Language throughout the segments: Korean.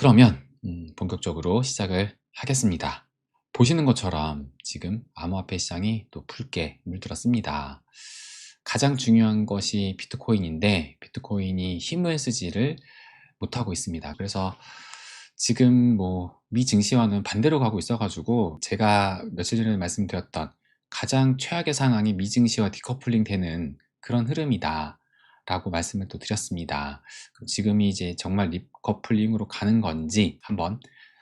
그러면 본격적으로 시작을 하겠습니다. 보시는 것처럼 지금 암호화폐 시장이 또 붉게 물들었습니다. 가장 중요한 것이 비트코인인데 비트코인이 힘을 쓰지를 못하고 있습니다. 그래서 지금 뭐 미증시와는 반대로 가고 있어가지고 제가 며칠 전에 말씀드렸던 가장 최악의 상황이 미증시와 디커플링 되는 그런 흐름이다 라고 말씀을 또 드렸습니다. 그럼 지금이 이제 정말 리커플링으로 가는 건지 한번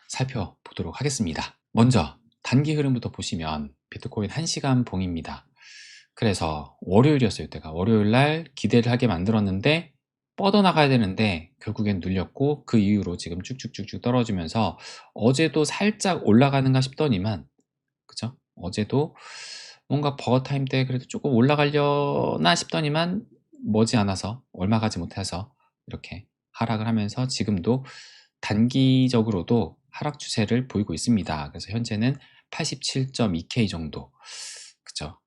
살펴보도록 하겠습니다. 먼저 단기 흐름부터 보시면 비트코인 1시간 봉입니다. 그래서 월요일이었어요. 이때가 월요일날 기대를 하게 만들었는데 뻗어나가야 되는데 결국엔 눌렸고 그 이후로 지금 쭉쭉쭉쭉 떨어지면서 어제도 살짝 올라가는가 싶더니만 그죠? 어제도 뭔가 버거타임 때 그래도 조금 올라가려나 싶더니만 머지않아서 얼마 가지 못해서 이렇게 하락을 하면서 지금도 단기적으로도 하락 추세를 보이고 있습니다. 그래서 현재는 87.2K 정도 그죠?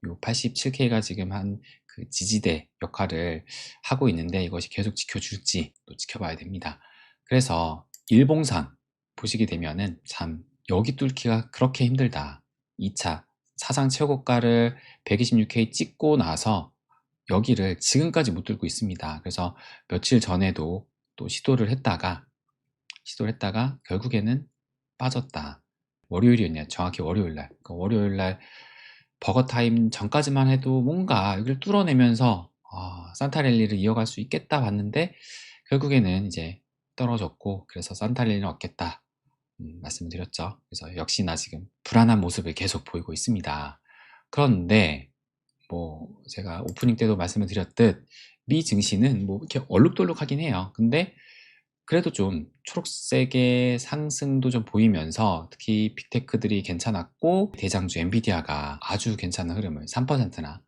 요 87K가 지금 한 그 지지대 역할을 하고 있는데 이것이 계속 지켜줄지 또 지켜봐야 됩니다. 그래서 일봉상 보시게 되면은 참 여기 뚫기가 그렇게 힘들다. 2차 사상 최고가를 126K 찍고 나서 여기를 지금까지 못 뚫고 있습니다. 그래서 며칠 전에도 또 시도를 했다가 결국에는 빠졌다. 월요일이었냐? 정확히 월요일날. 그러니까 월요일날 버거타임 전까지만 해도 뭔가 여기를 뚫어내면서 산타랠리를 이어갈 수 있겠다 봤는데 결국에는 이제 떨어졌고 그래서 산타랠리는 없겠다 말씀을 드렸죠. 그래서 역시나 지금 불안한 모습을 계속 보이고 있습니다. 그런데 뭐 제가 오프닝 때도 말씀을 드렸듯 미 증시는 뭐 이렇게 얼룩덜룩하긴 해요. 근데 그래도 좀 초록색의 상승도 좀 보이면서 특히 빅테크들이 괜찮았고 대장주 엔비디아가 아주 괜찮은 흐름을 3%나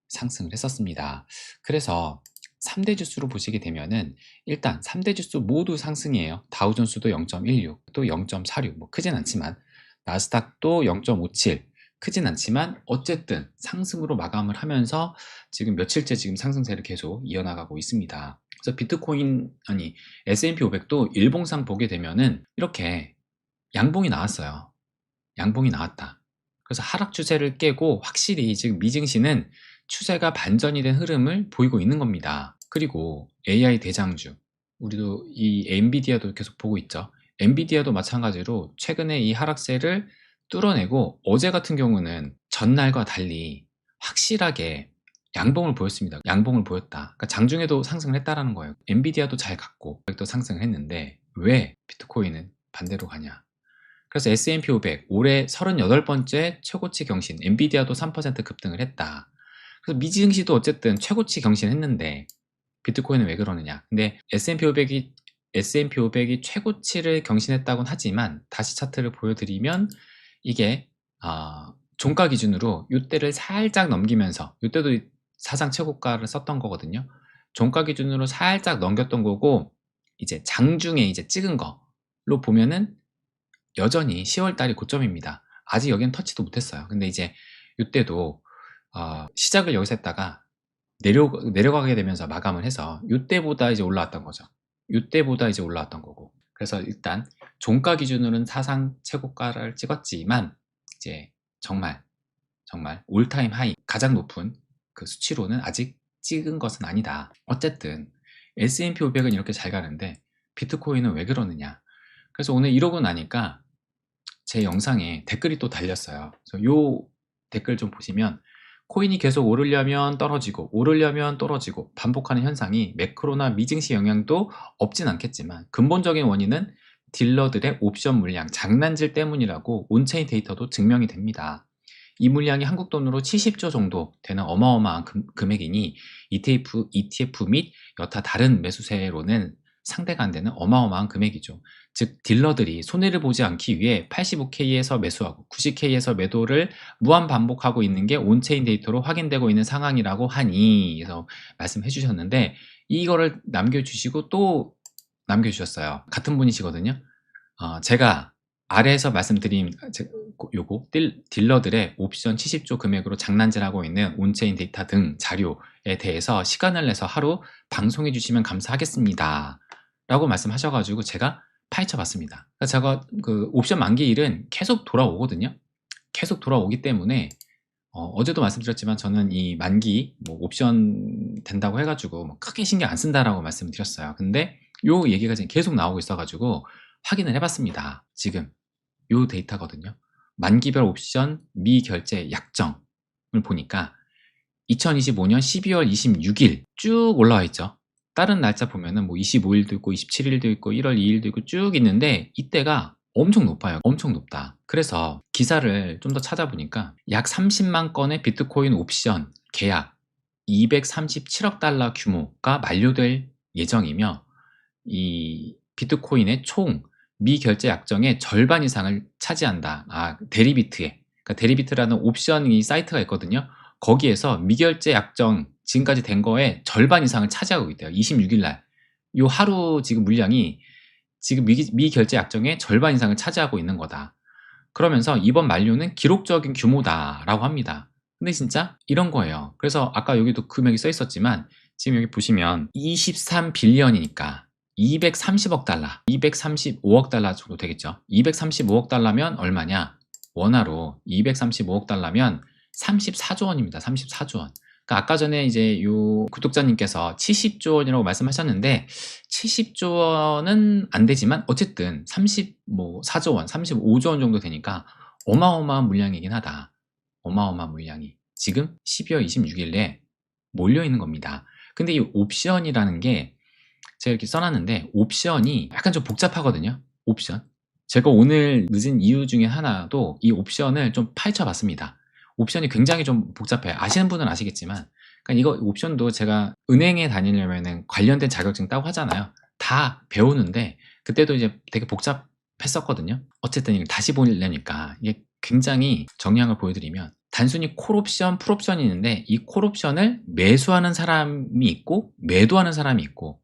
상승을 했었습니다. 그래서 3대 지수로 보시게 되면은 일단 3대 지수 모두 상승이에요. 다우존스도 0.16, 또 0.46, 뭐 크진 않지만 나스닥도 0.57, 크진 않지만 어쨌든 상승으로 마감을 하면서 지금 며칠째 지금 상승세를 계속 이어나가고 있습니다. 그래서 비트코인 아니 S&P 500도 일봉상 보게 되면은 이렇게 양봉이 나왔어요. 양봉이 나왔다. 그래서 하락 추세를 깨고 확실히 지금 미증시는 추세가 반전이 된 흐름을 보이고 있는 겁니다. 그리고 AI 대장주 우리도 이 엔비디아도 계속 보고 있죠. 엔비디아도 마찬가지로 최근에 이 하락세를 뚫어내고 어제 같은 경우는 전날과 달리 확실하게 양봉을 보였습니다. 양봉을 보였다. 그러니까 장중에도 상승을 했다라는 거예요. 엔비디아도 잘 갔고 또 상승을 했는데 왜 비트코인은 반대로 가냐? 그래서 S&P 500 올해 38번째 최고치 경신, 엔비디아도 3% 급등을 했다. 그래서 미증시도 어쨌든 최고치 경신했는데 비트코인은 왜 그러느냐? 근데 S&P 500이 최고치를 경신했다곤 하지만 다시 차트를 보여드리면 이게 종가 기준으로 이때를 살짝 넘기면서 이때도 사상 최고가를 썼던 거거든요. 종가 기준으로 살짝 넘겼던 거고 이제 장중에 이제 찍은 거로 보면은 여전히 10월 달이 고점입니다. 아직 여기는 터치도 못했어요. 근데 이제 이때도 시작을 여기서 했다가 내려가게 되면서 마감을 해서 이때보다 이제 올라왔던 거죠. 이때보다 이제 올라왔던 거고. 그래서 일단 종가 기준으로는 사상 최고가를 찍었지만 이제 정말 올타임 하이 가장 높은 그 수치로는 아직 찍은 것은 아니다. 어쨌든 S&P 500은 이렇게 잘 가는데 비트코인은 왜 그러느냐? 그래서 오늘 이러고 나니까 제 영상에 댓글이 또 달렸어요. 그래서 요 댓글 좀 보시면 코인이 계속 오르려면 떨어지고 오르려면 떨어지고 반복하는 현상이 매크로나 미증시 영향도 없진 않겠지만 근본적인 원인은 딜러들의 옵션 물량, 장난질 때문이라고 온체인 데이터도 증명이 됩니다. 이 물량이 한국 돈으로 70조 정도 되는 어마어마한 금액이니 ETF 및 여타 다른 매수세로는 상대가 안 되는 어마어마한 금액이죠. 즉 딜러들이 손해를 보지 않기 위해 85K에서 매수하고 90K에서 매도를 무한 반복하고 있는 게 온체인 데이터로 확인되고 있는 상황이라고 하니 그래서 말씀해 주셨는데 이거를 남겨주시고 또 남겨주셨어요. 같은 분이시거든요. 제가 아래에서 말씀드린 요거 딜러들의 옵션 70조 금액으로 장난질하고 있는 온체인 데이터 등 자료에 대해서 시간을 내서 하루 방송해 주시면 감사하겠습니다. 라고 말씀하셔가지고 제가 파헤쳐 봤습니다. 그러니까 제가 그 옵션 만기일은 계속 돌아오거든요. 계속 돌아오기 때문에 어제도 말씀드렸지만 저는 이 만기 뭐 옵션 된다고 해 가지고 뭐 크게 신경 안 쓴다라고 말씀을 드렸어요. 근데 요 얘기가 지금 계속 나오고 있어 가지고 확인을 해 봤습니다. 지금 요 데이터거든요. 만기별 옵션 미결제 약정을 보니까 2025년 12월 26일 쭉 올라와 있죠. 다른 날짜 보면은 뭐 25일도 있고 27일도 있고 1월 2일도 있고 쭉 있는데 이때가 엄청 높아요. 엄청 높다. 그래서 기사를 좀 더 찾아보니까 약 30만 건의 비트코인 옵션 계약 237억 달러 규모가 만료될 예정이며 이 비트코인의 총 미결제 약정의 절반 이상을 차지한다. 데리비트에. 그러니까 데리비트라는 옵션 이 사이트가 있거든요. 거기에서 미결제 약정 지금까지 된 거에 절반 이상을 차지하고 있대요. 26일 날. 요 하루 지금 물량이 지금 미결제 약정의 절반 이상을 차지하고 있는 거다. 그러면서 이번 만료는 기록적인 규모다라고 합니다. 근데 진짜 이런 거예요. 그래서 아까 여기도 금액이 써 있었지만 지금 여기 보시면 23빌리언이니까 230억 달러, 235억 달러 정도 되겠죠. 235억 달러면 얼마냐? 원화로 235억 달러면 34조 원입니다. 34조 원. 그러니까 아까 전에 이제 요 구독자님께서 70조 원이라고 말씀하셨는데 70조 원은 안 되지만 어쨌든 34조 원, 35조 원 정도 되니까 어마어마한 물량이긴 하다. 어마어마한 물량이 지금 12월 26일에 몰려 있는 겁니다. 근데 이 옵션이라는 게 제가 이렇게 써놨는데 옵션이 약간 좀 복잡하거든요. 옵션. 제가 오늘 늦은 이유 중에 하나도 이 옵션을 좀 파헤쳐 봤습니다. 옵션이 굉장히 좀 복잡해요. 아시는 분은 아시겠지만 그러니까 이거 옵션도 제가 은행에 다니려면 관련된 자격증 따고 하잖아요. 다 배우는데 그때도 이제 되게 복잡했었거든요. 어쨌든 이걸 다시 보려니까 이게 굉장히 정량을 보여드리면 단순히 콜옵션, 풀옵션이 있는데 이 콜옵션을 매수하는 사람이 있고 매도하는 사람이 있고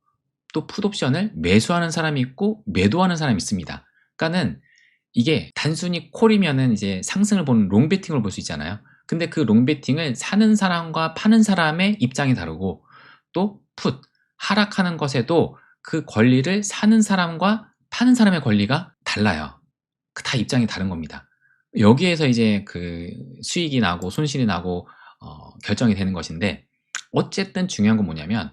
또 풋옵션을 매수하는 사람이 있고 매도하는 사람이 있습니다. 그러니까는 이게 단순히 콜이면은 이제 상승을 보는 롱베팅을 볼 수 있잖아요. 근데 그 롱베팅을 사는 사람과 파는 사람의 입장이 다르고 또 풋, 하락하는 것에도 그 권리를 사는 사람과 파는 사람의 권리가 달라요. 다 입장이 다른 겁니다. 여기에서 이제 그 수익이 나고 손실이 나고 결정이 되는 것인데 어쨌든 중요한 건 뭐냐면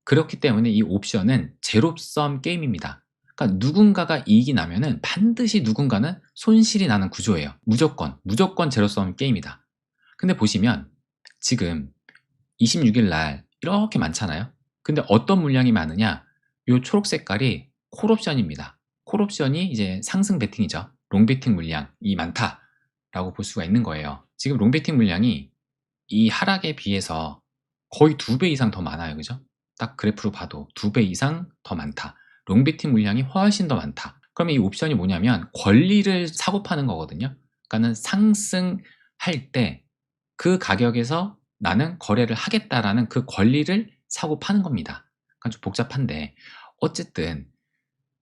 그렇기 때문에 이 옵션은 제로섬 게임입니다. 그러니까 누군가가 이익이 나면은 반드시 누군가는 손실이 나는 구조예요. 무조건 제로섬 게임이다. 근데 보시면 지금 26일 날 이렇게 많잖아요. 근데 어떤 물량이 많으냐? 요 초록 색깔이 콜옵션입니다. 콜옵션이 이제 상승 베팅이죠. 롱베팅 물량이 많다라고 볼 수가 있는 거예요. 지금 롱베팅 물량이 이 하락에 비해서 거의 2배 이상 더 많아요. 그죠? 딱 그래프로 봐도 2배 이상 더 많다. 롱비팅 물량이 훨씬 더 많다. 그러면 이 옵션이 뭐냐면 권리를 사고 파는 거거든요. 그러니까는 상승할 때 그 가격에서 나는 거래를 하겠다라는 그 권리를 사고 파는 겁니다. 그러니까 좀 복잡한데 어쨌든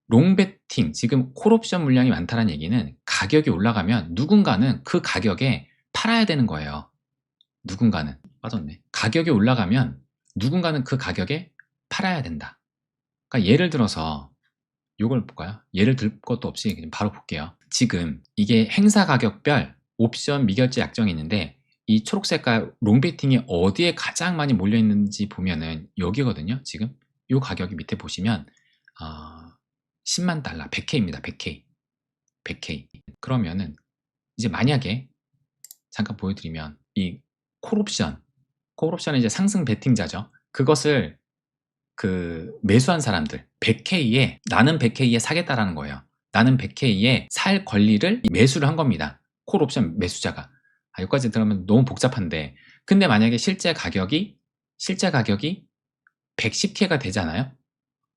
롱베팅 지금 콜옵션 물량이 많다는 얘기는 가격이 올라가면 누군가는 그 가격에 팔아야 되는 거예요. 누군가는 빠졌네. 가격이 올라가면 누군가는 그 가격에 팔아야 된다. 그러니까 예를 들어서 요걸 볼까요? 예를 들 것도 없이 그냥 바로 볼게요. 지금 이게 행사 가격별 옵션 미결제 약정이 있는데 이 초록색깔 롱베팅이 어디에 가장 많이 몰려 있는지 보면은 여기거든요. 지금 요 가격이 밑에 보시면 10만 달러, 100K입니다. 100K. 100K. 그러면은 이제 만약에 잠깐 보여드리면 이 콜옵션은 이제 상승 베팅자죠. 그것을 그 매수한 사람들 100K에 나는 100K에 사겠다라는 거예요. 나는 100K에 살 권리를 매수를 한 겁니다. 콜옵션 매수자가. 여기까지 들으면 너무 복잡한데 근데 만약에 실제 가격이 110K가 되잖아요.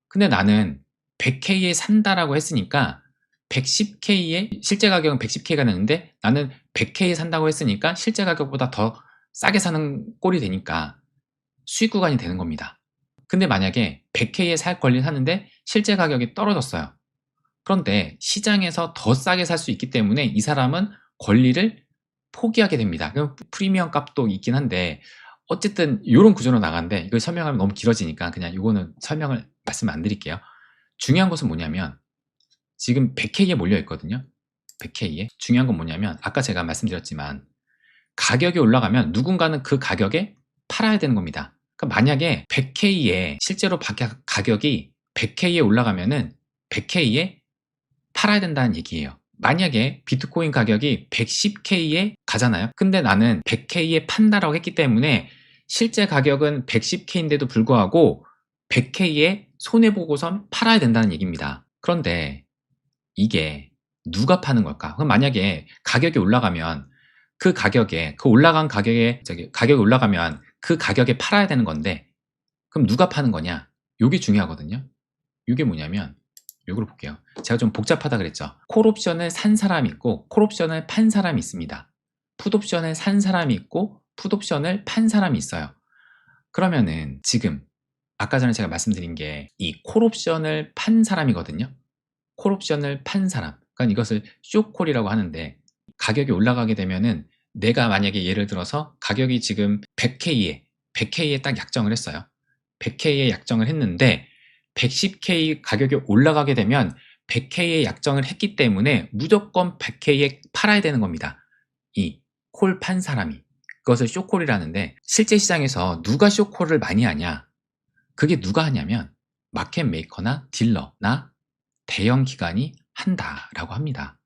근데 나는 100K에 산다라고 했으니까 110K에 실제 가격은 110K가 되는데 나는 100K에 산다고 했으니까 실제 가격보다 더 싸게 사는 꼴이 되니까 수익 구간이 되는 겁니다. 근데 만약에 100K에 살 권리를 사는데 실제 가격이 떨어졌어요. 그런데 시장에서 더 싸게 살 수 있기 때문에 이 사람은 권리를 포기하게 됩니다. 프리미엄 값도 있긴 한데 어쨌든 이런 구조로 나가는데 이걸 설명하면 너무 길어지니까 그냥 이거는 설명을 말씀 안 드릴게요. 중요한 것은 뭐냐면 지금 100K에 몰려 있거든요. 100K에. 중요한 건 뭐냐면 아까 제가 말씀드렸지만 가격이 올라가면 누군가는 그 가격에 팔아야 되는 겁니다. 그러니까 만약에 100K에 실제로 가격이 100K에 올라가면은 100K에 팔아야 된다는 얘기예요. 만약에 비트코인 가격이 110K에 가잖아요. 근데 나는 100K에 판다라고 했기 때문에 실제 가격은 110K인데도 불구하고 100K에 손해보고선 팔아야 된다는 얘기입니다. 그런데 이게 누가 파는 걸까? 그럼 만약에 가격이 올라가면 그 가격에, 그 올라간 가격에, 가격이 올라가면 그 가격에 팔아야 되는 건데, 그럼 누가 파는 거냐? 요게 중요하거든요. 요게 뭐냐면, 요걸 볼게요. 제가 좀 복잡하다 그랬죠. 콜옵션을 산 사람이 있고, 콜옵션을 판 사람이 있습니다. 풋옵션을 산 사람이 있고, 풋옵션을 판 사람이 있어요. 그러면은 지금, 아까 전에 제가 말씀드린 게 이 콜옵션을 판 사람이거든요. 콜옵션을 판 사람. 그러니까 이것을 숏콜이라고 하는데, 가격이 올라가게 되면은 내가 만약에 예를 들어서 가격이 지금 100K에 딱 약정을 했어요. 100K에 약정을 했는데 110K 가격이 올라가게 되면 100K에 약정을 했기 때문에 무조건 100K에 팔아야 되는 겁니다. 이 콜 판 사람이. 그것을 숏콜이라는데 실제 시장에서 누가 숏콜을 많이 하냐? 그게 누가 하냐면 마켓 메이커나 딜러나 대형 기관이 한다라고 합니다.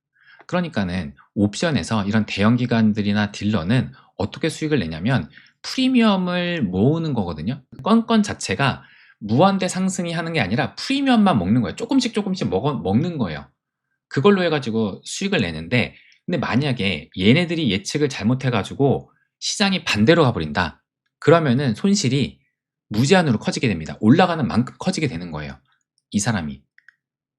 그러니까는 옵션에서 이런 대형 기관들이나 딜러는 어떻게 수익을 내냐면 프리미엄을 모으는 거거든요. 건건 자체가 무한대 상승이 하는 게 아니라 프리미엄만 먹는 거예요. 조금씩 조금씩 먹는 거예요. 그걸로 해가지고 수익을 내는데, 근데 만약에 얘네들이 예측을 잘못해가지고 시장이 반대로 가버린다. 그러면은 손실이 무제한으로 커지게 됩니다. 올라가는 만큼 커지게 되는 거예요. 이 사람이.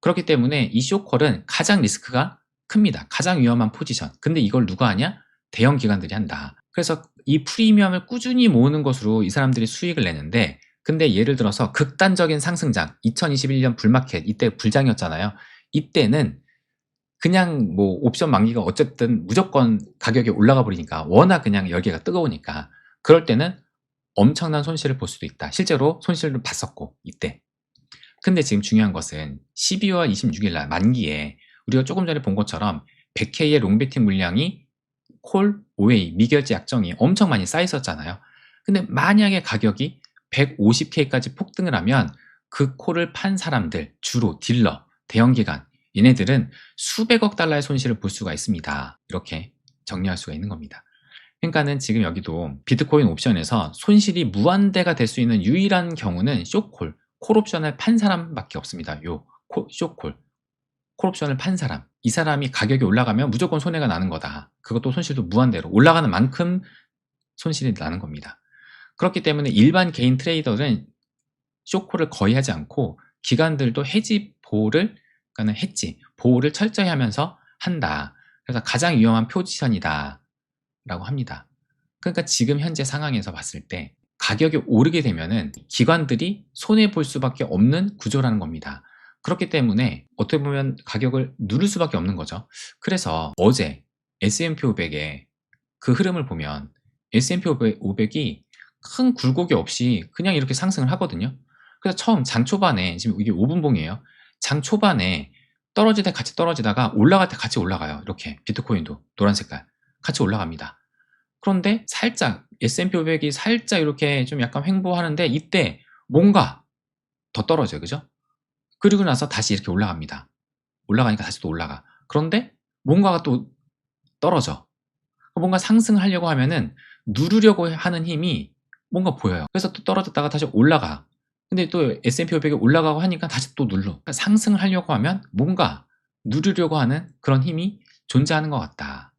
그렇기 때문에 이 숏콜은 가장 리스크가 큽니다. 가장 위험한 포지션. 근데 이걸 누가 하냐? 대형 기관들이 한다. 그래서 이 프리미엄을 꾸준히 모으는 것으로 이 사람들이 수익을 내는데, 근데 예를 들어서 극단적인 상승장, 2021년 불마켓, 이때 불장이었잖아요. 이때는 그냥 뭐 옵션 만기가 어쨌든 무조건 가격이 올라가 버리니까, 워낙 그냥 열기가 뜨거우니까 그럴 때는 엄청난 손실을 볼 수도 있다. 실제로 손실을 봤었고 이때. 근데 지금 중요한 것은 12월 26일 날 만기에 우리가 조금 전에 본 것처럼 100K의 롱베팅 물량이 콜, OA, 미결제 약정이 엄청 많이 쌓여 있었잖아요. 근데 만약에 가격이 150K까지 폭등을 하면 그 콜을 판 사람들, 주로 딜러, 대형기관, 얘네들은 수백억 달러의 손실을 볼 수가 있습니다. 이렇게 정리할 수가 있는 겁니다. 그러니까는 지금 여기도 비트코인 옵션에서 손실이 무한대가 될 수 있는 유일한 경우는 숏콜, 콜옵션을 판 사람밖에 없습니다. 숏콜, 콜옵션을 판 사람. 이 사람이 가격이 올라가면 무조건 손해가 나는 거다. 그것도 손실도 무한대로 올라가는 만큼 손실이 나는 겁니다. 그렇기 때문에 일반 개인 트레이더는 숏콜을 거의 하지 않고 기관들도 해지 보호를, 그러니까 해지 보호를 철저히 하면서 한다. 그래서 가장 위험한 포지션이다 라고 합니다. 그러니까 지금 현재 상황에서 봤을 때 가격이 오르게 되면은 기관들이 손해 볼 수밖에 없는 구조라는 겁니다. 그렇기 때문에 어떻게 보면 가격을 누를 수밖에 없는 거죠. 그래서 어제 S&P 500의 그 흐름을 보면 S&P 500이 큰 굴곡이 없이 그냥 이렇게 상승을 하거든요. 그래서 처음 장 초반에, 지금 이게 5분봉이에요. 장 초반에 떨어질 때 같이 떨어지다가 올라갈 때 같이 올라가요. 이렇게 비트코인도 노란 색깔 같이 올라갑니다. 그런데 살짝 S&P 500이 살짝 이렇게 좀 약간 횡보하는데 이때 뭔가 더 떨어져요. 그죠? 그리고 나서 다시 이렇게 올라갑니다. 올라가니까 다시 또 올라가. 그런데 뭔가가 또 떨어져. 뭔가 상승하려고 하면은 누르려고 하는 힘이 뭔가 보여요. 그래서 또 떨어졌다가 다시 올라가. 근데 또 S&P 500이 올라가고 하니까 다시 또 눌러. 그러니까 상승하려고 하면 뭔가 누르려고 하는 그런 힘이 존재하는 것 같다.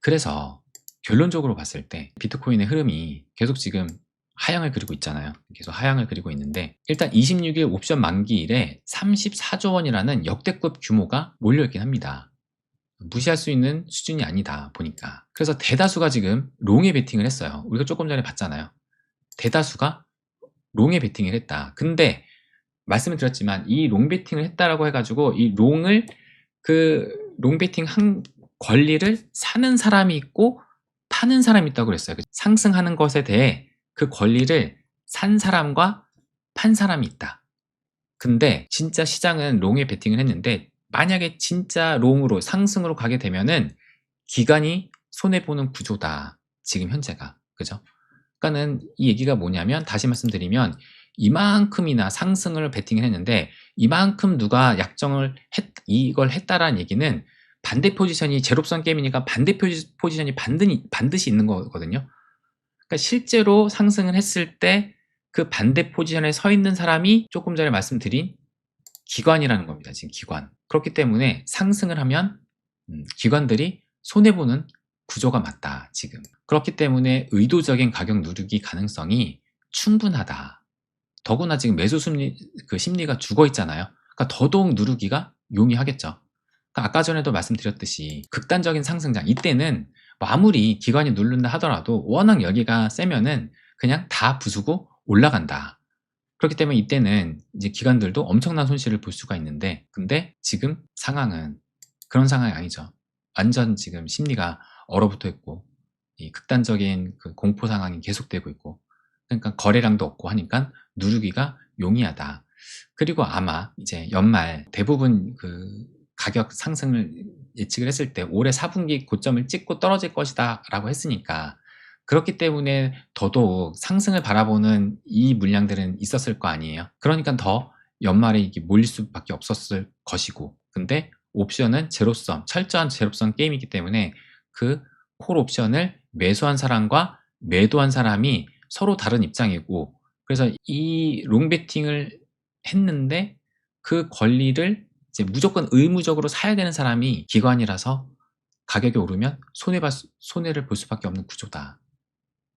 그래서 결론적으로 봤을 때 비트코인의 흐름이 계속 지금 하향을 그리고 있잖아요. 계속 하향을 그리고 있는데, 일단 26일 옵션 만기일에 34조 원이라는 역대급 규모가 몰려있긴 합니다. 무시할 수 있는 수준이 아니다 보니까. 그래서 대다수가 지금 롱에 베팅을 했어요. 우리가 조금 전에 봤잖아요. 대다수가 롱에 베팅을 했다. 근데 말씀을 드렸지만 이 롱 베팅을 했다라고 해가지고 이 롱을, 그 롱 베팅 한 권리를 사는 사람이 있고 파는 사람이 있다고 그랬어요. 상승하는 것에 대해 그 권리를 산 사람과 판 사람이 있다. 근데 진짜 시장은 롱에 베팅을 했는데 만약에 진짜 롱으로 상승으로 가게 되면은 기관이 손해보는 구조다. 지금 현재가. 그죠? 그러니까는 이 얘기가 뭐냐면 다시 말씀드리면 이만큼이나 상승을 베팅을 했는데 이만큼 누가 약정을 이걸 했다라는 얘기는 반대 포지션이 제로섬 게임이니까 반대 포지션이 반드시 있는 거거든요. 그러니까 실제로 상승을 했을 때 그 반대 포지션에 서 있는 사람이 조금 전에 말씀드린 기관이라는 겁니다. 지금 기관. 그렇기 때문에 상승을 하면 기관들이 손해보는 구조가 맞다. 지금. 그렇기 때문에 의도적인 가격 누르기 가능성이 충분하다. 더구나 지금 매수 심리가 죽어 있잖아요. 그러니까 더더욱 누르기가 용이하겠죠. 그러니까 아까 전에도 말씀드렸듯이 극단적인 상승장 이때는 뭐 아무리 기관이 누른다 하더라도 워낙 여기가 세면은 그냥 다 부수고 올라간다. 그렇기 때문에 이때는 이제 기관들도 엄청난 손실을 볼 수가 있는데 근데 지금 상황은 그런 상황이 아니죠. 완전 지금 심리가 얼어붙어 있고 이 극단적인 그 공포 상황이 계속되고 있고 그러니까 거래량도 없고 하니까 누르기가 용이하다. 그리고 아마 이제 연말 대부분 그 가격 상승을 예측을 했을 때 올해 4분기 고점을 찍고 떨어질 것이다 라고 했으니까 그렇기 때문에 더더욱 상승을 바라보는 이 물량들은 있었을 거 아니에요. 그러니까 더 연말에 이게 몰릴 수밖에 없었을 것이고 근데 옵션은 제로섬, 철저한 제로섬 게임이기 때문에 그 콜 옵션을 매수한 사람과 매도한 사람이 서로 다른 입장이고 그래서 이 롱베팅을 했는데 그 권리를 이제 무조건 의무적으로 사야 되는 사람이 기관이라서 가격이 오르면 손해를 볼 수밖에 없는 구조다.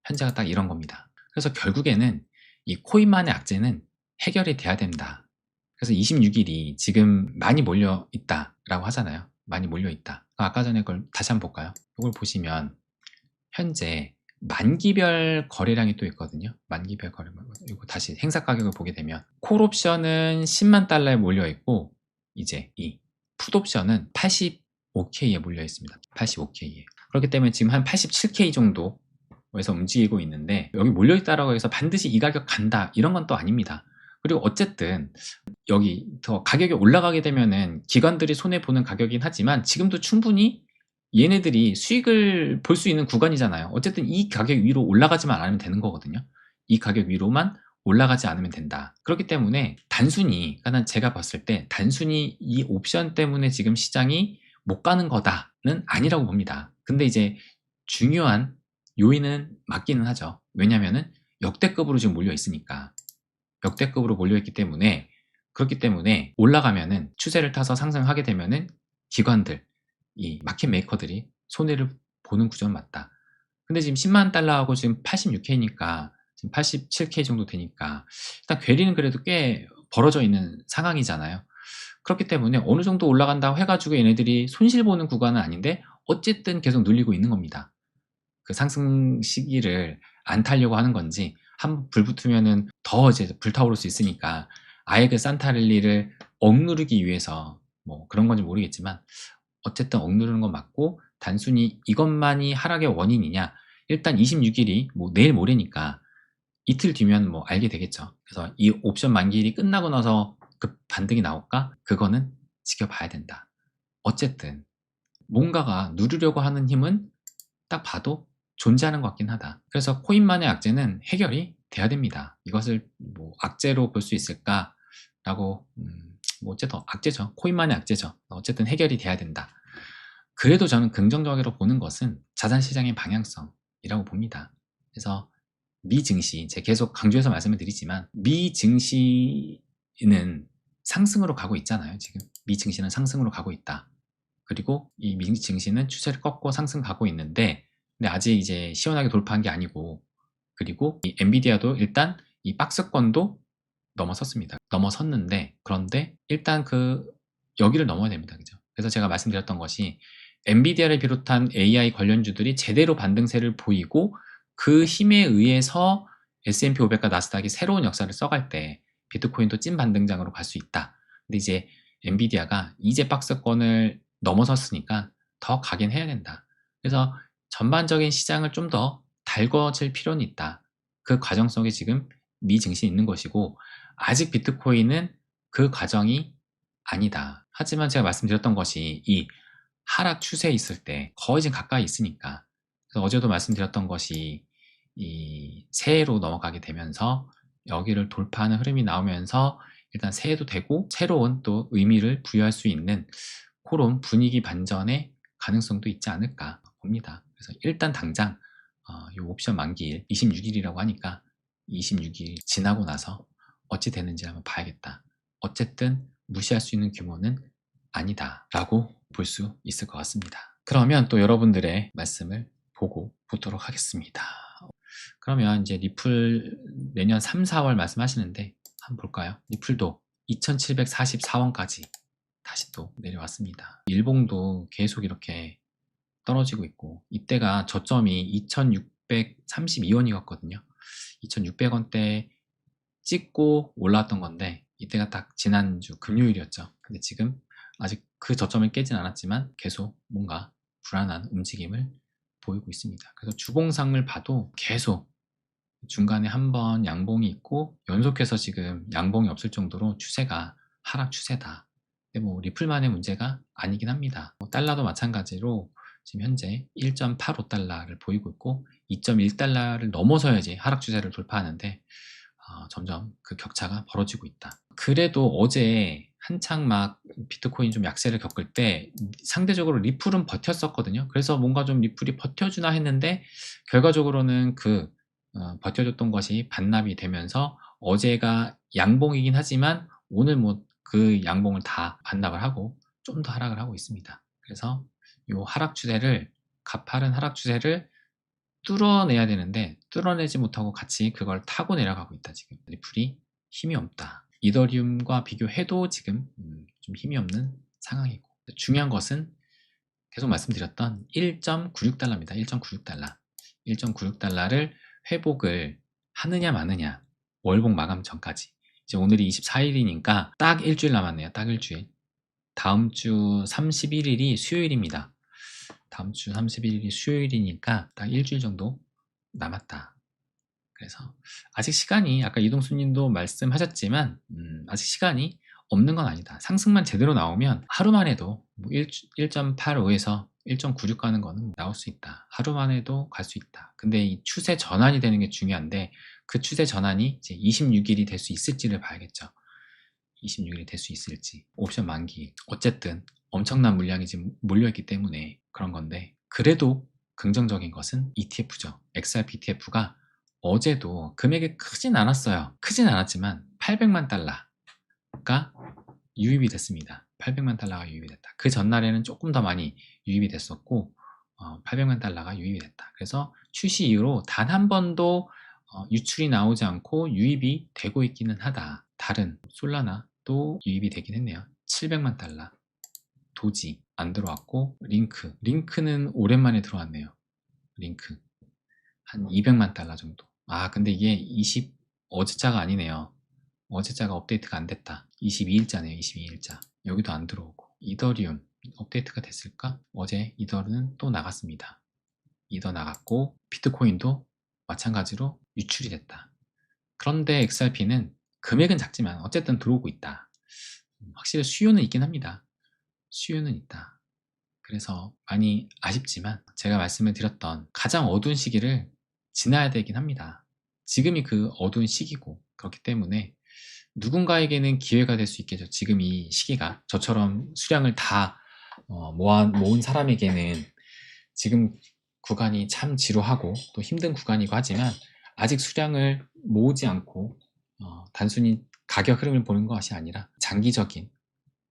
현재가 딱 이런 겁니다. 그래서 결국에는 이 코인만의 악재는 해결이 돼야 된다. 그래서 26일이 지금 많이 몰려 있다라고 하잖아요. 많이 몰려 있다. 아까 전에 걸 다시 한번 볼까요? 이걸 보시면 현재 만기별 거래량이 또 있거든요. 만기별 거래량. 이거 다시 행사 가격을 보게 되면 콜 옵션은 10만 달러에 몰려 있고 이제 이 풋 옵션은 85K에 몰려 있습니다. 85K에. 그렇기 때문에 지금 한 87K 정도에서 움직이고 있는데 여기 몰려 있다라고 해서 반드시 이 가격 간다 이런 건 또 아닙니다. 그리고 어쨌든 여기 더 가격이 올라가게 되면은 기관들이 손해보는 가격이긴 하지만 지금도 충분히 얘네들이 수익을 볼 수 있는 구간이잖아요. 어쨌든 이 가격 위로 올라가지만 않으면 되는 거거든요. 이 가격 위로만 올라가지 않으면 된다. 그렇기 때문에 단순히, 그러니까 제가 봤을 때 단순히 이 옵션 때문에 지금 시장이 못 가는 거다는 아니라고 봅니다. 근데 이제 중요한 요인은 맞기는 하죠. 왜냐면은 역대급으로 지금 몰려 있으니까. 역대급으로 몰려있기 때문에 그렇기 때문에 올라가면은 추세를 타서 상승하게 되면은 기관들, 이 마켓 메이커들이 손해를 보는 구조는 맞다. 근데 지금 10만 달러하고 지금 86K니까 지금 87K 정도 되니까 일단 괴리는 그래도 꽤 벌어져 있는 상황이잖아요. 그렇기 때문에 어느 정도 올라간다고 해가지고 얘네들이 손실 보는 구간은 아닌데 어쨌든 계속 눌리고 있는 겁니다. 그 상승 시기를 안 타려고 하는 건지 한 불 붙으면은 더 이제 불타오를 수 있으니까 아예 그 산타랠리를 억누르기 위해서 뭐 그런 건지 모르겠지만 어쨌든 억누르는 건 맞고 단순히 이것만이 하락의 원인이냐 일단 26일이 뭐 내일 모레니까 이틀 뒤면 뭐 알게 되겠죠. 그래서 이 옵션 만기일이 끝나고 나서 그 반등이 나올까? 그거는 지켜봐야 된다. 어쨌든 뭔가가 누르려고 하는 힘은 딱 봐도 존재하는 것 같긴 하다. 그래서 코인만의 악재는 해결이 돼야 됩니다. 이것을 뭐 악재로 볼 수 있을까라고 뭐 어쨌든 악재죠. 코인만의 악재죠. 어쨌든 해결이 돼야 된다. 그래도 저는 긍정적으로 보는 것은 자산시장의 방향성이라고 봅니다. 그래서 미증시, 제가 계속 강조해서 말씀을 드리지만 미증시는 상승으로 가고 있잖아요. 지금 미증시는 상승으로 가고 있다. 그리고 이 미증시는 추세를 꺾고 상승 가고 있는데 근데 아직 이제 시원하게 돌파한 게 아니고 그리고 이 엔비디아도 일단 이 박스권도 넘어섰습니다. 넘어섰는데 그런데 일단 그 여기를 넘어야 됩니다. 그죠? 그래서 제가 말씀드렸던 것이 엔비디아를 비롯한 AI 관련주들이 제대로 반등세를 보이고 그 힘에 의해서 S&P 500과 나스닥이 새로운 역사를 써갈 때 비트코인도 찐 반등장으로 갈 수 있다. 근데 이제 엔비디아가 이제 박스권을 넘어섰으니까 더 가긴 해야 된다. 그래서 전반적인 시장을 좀 더 달궈질 필요는 있다. 그 과정 속에 지금 미 증시 있는 것이고 아직 비트코인은 그 과정이 아니다. 하지만 제가 말씀드렸던 것이 이 하락 추세에 있을 때 거의 지금 가까이 있으니까, 그래서 어제도 말씀드렸던 것이 이 새해로 넘어가게 되면서 여기를 돌파하는 흐름이 나오면서 일단 새해도 되고 새로운 또 의미를 부여할 수 있는 그런 분위기 반전의 가능성도 있지 않을까 봅니다. 그래서 일단 당장 이 옵션 만기일 26일이라고 하니까 26일 지나고 나서 어찌 되는지 한번 봐야겠다. 어쨌든 무시할 수 있는 규모는 아니다 라고 볼 수 있을 것 같습니다. 그러면 또 여러분들의 말씀을 보고 보도록 하겠습니다. 그러면 이제 리플 내년 3, 4월 말씀하시는데 한번 볼까요? 리플도 2744원까지 다시 또 내려왔습니다. 일봉도 계속 이렇게 떨어지고 있고, 이때가 저점이 2632원이었거든요. 2600원대 찍고 올라왔던 건데, 이때가 딱 지난주 금요일이었죠. 근데 지금 아직 그 저점을 깨진 않았지만 계속 뭔가 불안한 움직임을 보이고 있습니다. 그래서 주봉상을 봐도 계속 중간에 한번 양봉이 있고 연속해서 지금 양봉이 없을 정도로 추세가 하락 추세다. 근데 뭐 리플만의 문제가 아니긴 합니다. 달러도 마찬가지로 지금 현재 1.85달러를 보이고 있고 2.1달러를 넘어서야지 하락 추세를 돌파하는데 점점 그 격차가 벌어지고 있다. 그래도 어제 한창 막 비트코인 좀 약세를 겪을 때 상대적으로 리플은 버텼었거든요. 그래서 뭔가 좀 리플이 버텨주나 했는데 결과적으로는 버텨줬던 것이 반납이 되면서 어제가 양봉이긴 하지만 오늘 뭐 그 양봉을 다 반납을 하고 좀 더 하락을 하고 있습니다. 그래서 이 하락 추세를, 가파른 하락 추세를 뚫어내야 되는데 뚫어내지 못하고 같이 그걸 타고 내려가고 있다. 지금 리플이 힘이 없다. 이더리움과 비교해도 지금 좀 힘이 없는 상황이고, 중요한 것은 계속 말씀드렸던 1.96달러입니다. 1.96달러. 1.96달러를 회복을 하느냐 마느냐, 월봉 마감 전까지. 이제 오늘이 24일이니까 딱 일주일 남았네요. 딱 일주일. 다음 주 31일이 수요일입니다. 다음 주 31일이 수요일이니까 딱 일주일 정도 남았다. 그래서 아직 시간이, 아까 이동수님도 말씀하셨지만 아직 시간이 없는 건 아니다. 상승만 제대로 나오면 하루만 해도 1.85에서 1.96 가는 거는 나올 수 있다. 하루만 해도 갈 수 있다. 근데 이 추세 전환이 되는 게 중요한데 그 추세 전환이 이제 26일이 될 수 있을지를 봐야겠죠. 26일이 될 수 있을지. 옵션 만기. 어쨌든 엄청난 물량이 지금 몰려있기 때문에 그런 건데, 그래도 긍정적인 것은 ETF죠. XRP ETF가 어제도 금액이 크진 않았어요. 크진 않았지만 800만 달러가 유입이 됐습니다. 800만 달러가 유입이 됐다. 그 전날에는 조금 더 많이 유입이 됐었고 800만 달러가 유입이 됐다. 그래서 출시 이후로 단 한 번도 유출이 나오지 않고 유입이 되고 있기는 하다. 다른 솔라나도 유입이 되긴 했네요. 700만 달러. 도지 안 들어왔고, 링크는 오랜만에 들어왔네요. 링크 한 200만 달러 정도. 근데 이게 어제자가 아니네요. 어제자가 업데이트가 안 됐다. 22일자네요. 22일자. 여기도 안 들어오고. 이더리움 업데이트가 됐을까? 어제 이더는 또 나갔습니다. 이더 나갔고, 비트코인도 마찬가지로 유출이 됐다. 그런데 XRP는 금액은 작지만 어쨌든 들어오고 있다. 확실히 수요는 있긴 합니다. 수요는 있다. 그래서 많이 아쉽지만 제가 말씀을 드렸던 가장 어두운 시기를 지나야 되긴 합니다. 지금이 그 어두운 시기고, 그렇기 때문에 누군가에게는 기회가 될 수 있겠죠. 지금 이 시기가 저처럼 수량을 다 모은 사람에게는 지금 구간이 참 지루하고 또 힘든 구간이고 하지만, 아직 수량을 모으지 않고 단순히 가격 흐름을 보는 것이 아니라 장기적인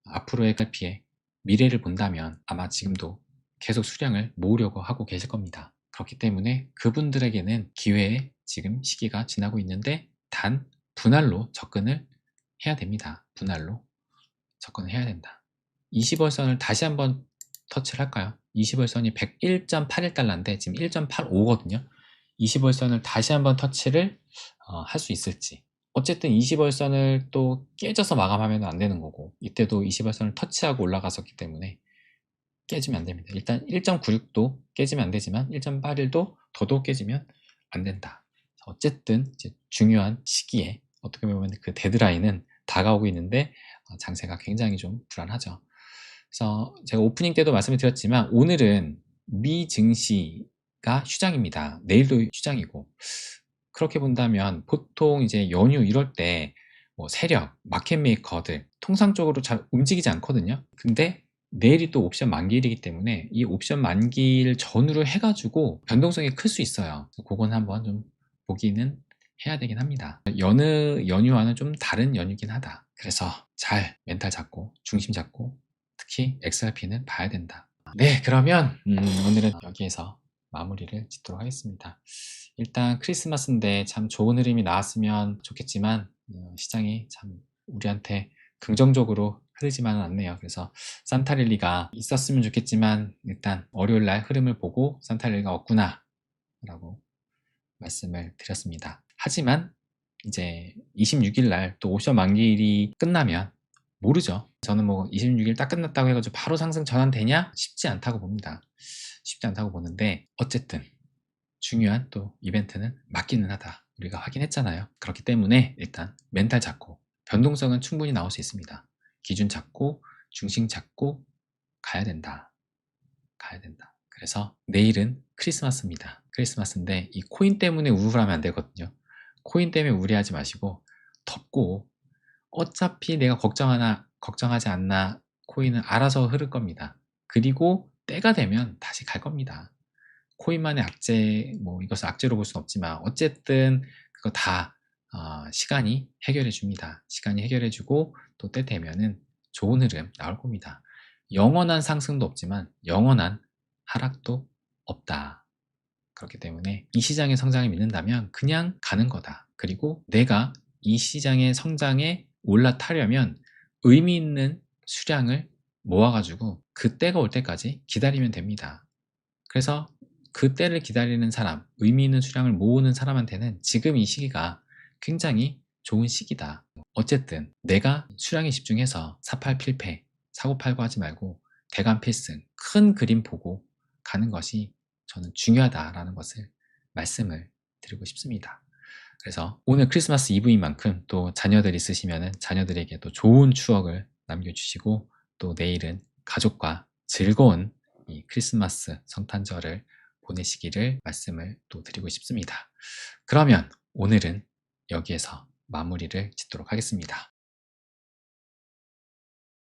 앞으로의 XRP의 미래를 본다면 아마 지금도 계속 수량을 모으려고 하고 계실 겁니다. 그렇기 때문에 그분들에게는 기회의 지금 시기가 지나고 있는데, 단 분할로 접근을 해야 됩니다. 분할로 접근을 해야 된다. 20월선을 다시 한번 터치를 할까요? 20월선이 101.81달러인데 지금 1.85거든요. 20월선을 다시 한번 터치를 할 수 있을지. 어쨌든 20월선을 또 깨져서 마감하면 안 되는 거고, 이때도 20월선을 터치하고 올라갔었기 때문에 깨지면 안 됩니다. 일단 1.96도 깨지면 안 되지만 1.81도 더더욱 깨지면 안 된다. 어쨌든 이제 중요한 시기에 어떻게 보면 그 데드라인은 다가오고 있는데 장세가 굉장히 좀 불안하죠. 그래서 제가 오프닝 때도 말씀을 드렸지만 오늘은 미 증시가 휴장입니다. 내일도 휴장이고 그렇게 본다면 보통 이제 연휴 이럴 때 뭐 세력, 마켓 메이커들 통상적으로 잘 움직이지 않거든요. 근데 내일이 또 옵션 만기일이기 때문에 이 옵션 만기일 전후로 해가지고 변동성이 클 수 있어요. 그건 한번 좀 보기는 해야 되긴 합니다. 여느 연휴와는 좀 다른 연휴긴 하다. 그래서 잘 멘탈 잡고 중심 잡고 특히 XRP는 봐야 된다. 네, 그러면 오늘은 여기에서 마무리를 짓도록 하겠습니다. 일단 크리스마스인데 참 좋은 흐름이 나왔으면 좋겠지만 시장이 참 우리한테 긍정적으로 흐르지만은 않네요. 그래서 산타랠리가 있었으면 좋겠지만 일단 월요일날 흐름을 보고 산타랠리가 없구나 라고 말씀을 드렸습니다. 하지만 이제 26일 날 또 옵션 만기일이 끝나면 모르죠. 저는 뭐 26일 딱 끝났다고 해가지고 바로 상승 전환되냐? 쉽지 않다고 봅니다. 쉽지 않다고 보는데 어쨌든 중요한 또 이벤트는 맞기는 하다. 우리가 확인했잖아요. 그렇기 때문에 일단 멘탈 잡고 변동성은 충분히 나올 수 있습니다. 기준 잡고 중심 잡고 가야 된다. 가야 된다. 그래서 내일은 크리스마스입니다. 크리스마스인데 이 코인 때문에 우울하면 안 되거든요. 코인 때문에 우울해하지 마시고 덥고 어차피 내가 걱정하지 않나 코인은 알아서 흐를 겁니다. 그리고 때가 되면 다시 갈 겁니다. 코인만의 악재, 뭐 이것을 악재로 볼 수는 없지만 어쨌든 그거 다 시간이 해결해 줍니다. 시간이 해결해 주고 또 때 되면은 좋은 흐름 나올 겁니다. 영원한 상승도 없지만 영원한 하락도 없다. 그렇기 때문에 이 시장의 성장을 믿는다면 그냥 가는 거다. 그리고 내가 이 시장의 성장에 올라타려면 의미 있는 수량을 모아가지고 그 때가 올 때까지 기다리면 됩니다. 그래서 그 때를 기다리는 사람, 의미 있는 수량을 모으는 사람한테는 지금 이 시기가 굉장히 좋은 시기다. 어쨌든 내가 수량에 집중해서 사팔필패, 사고팔고 하지 말고 대간필승, 큰 그림 보고 가는 것이 저는 중요하다라는 것을 말씀을 드리고 싶습니다. 그래서 오늘 크리스마스 이브인 만큼 또 자녀들 있으시면 자녀들에게 또 좋은 추억을 남겨주시고 또 내일은 가족과 즐거운 이 크리스마스 성탄절을 보내시기를 말씀을 또 드리고 싶습니다. 그러면 오늘은 여기에서 마무리를 짓도록 하겠습니다.